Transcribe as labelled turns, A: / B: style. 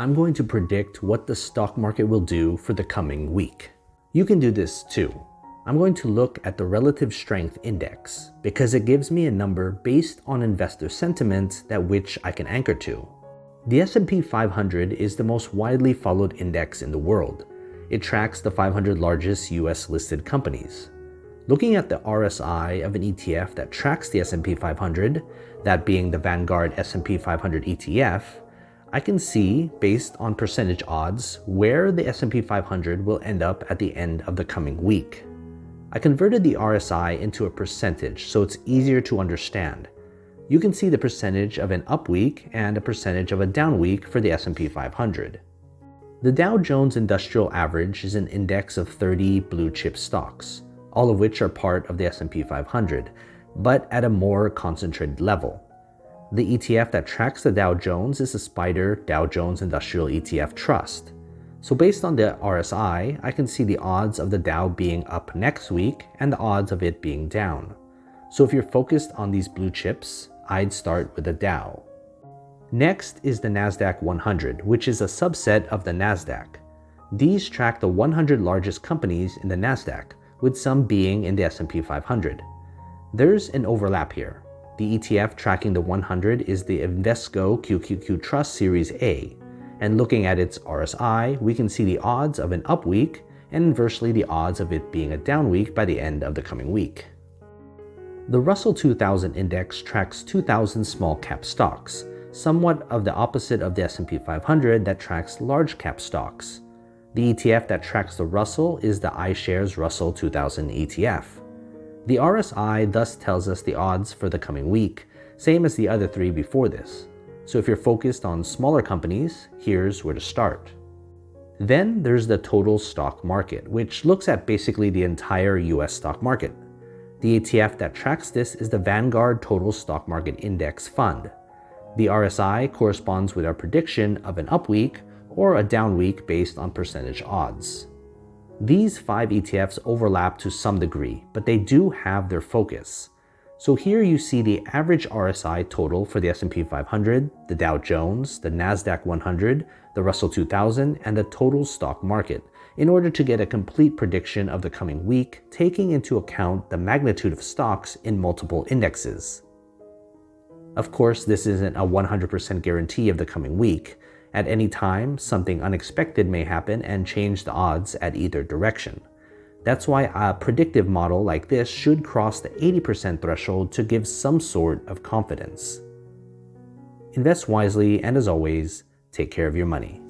A: I'm going to predict what the stock market will do for the coming week. You can do this too. I'm going to look at the Relative Strength Index because it gives me a number based on investor sentiment that which I can anchor to. The S&P 500 is the most widely followed index in the world. It tracks the 500 largest US listed companies. Looking at the RSI of an ETF that tracks the S&P 500, that being the Vanguard S&P 500 ETF, I can see, based on percentage odds, where the S&P 500 will end up at the end of the coming week. I converted the RSI into a percentage so it's easier to understand. You can see the percentage of an up week and a percentage of a down week for the S&P 500. The Dow Jones Industrial Average is an index of 30 blue chip stocks, all of which are part of the S&P 500, but at a more concentrated level. The ETF that tracks the Dow Jones is the SPDR Dow Jones Industrial ETF Trust. So based on the RSI, I can see the odds of the Dow being up next week and the odds of it being down. So if you're focused on these blue chips, I'd start with the Dow. Next is the NASDAQ 100, which is a subset of the NASDAQ. These track the 100 largest companies in the NASDAQ, with some being in the S&P 500. There's an overlap here. The ETF tracking the 100 is the Invesco QQQ Trust Series A, and looking at its RSI, we can see the odds of an up week and inversely the odds of it being a down week by the end of the coming week. The Russell 2000 index tracks 2,000 small cap stocks, somewhat of the opposite of the S&P 500 that tracks large cap stocks. The ETF that tracks the Russell is the iShares Russell 2000 ETF. The RSI thus tells us the odds for the coming week, same as the other three before this. So if you're focused on smaller companies, here's where to start. Then there's the total stock market, which looks at basically the entire US stock market. The ETF that tracks this is the Vanguard Total Stock Market Index Fund. The RSI corresponds with our prediction of an up week or a down week based on percentage odds. These 5 ETFs overlap to some degree, but they do have their focus. So here you see the average RSI total for the S&P 500, the Dow Jones, the NASDAQ 100, the Russell 2000, and the total stock market, in order to get a complete prediction of the coming week, taking into account the magnitude of stocks in multiple indexes. Of course, this isn't a 100% guarantee of the coming week. At any time, something unexpected may happen and change the odds at either direction. That's why a predictive model like this should cross the 80% threshold to give some sort of confidence. Invest wisely, and as always, take care of your money.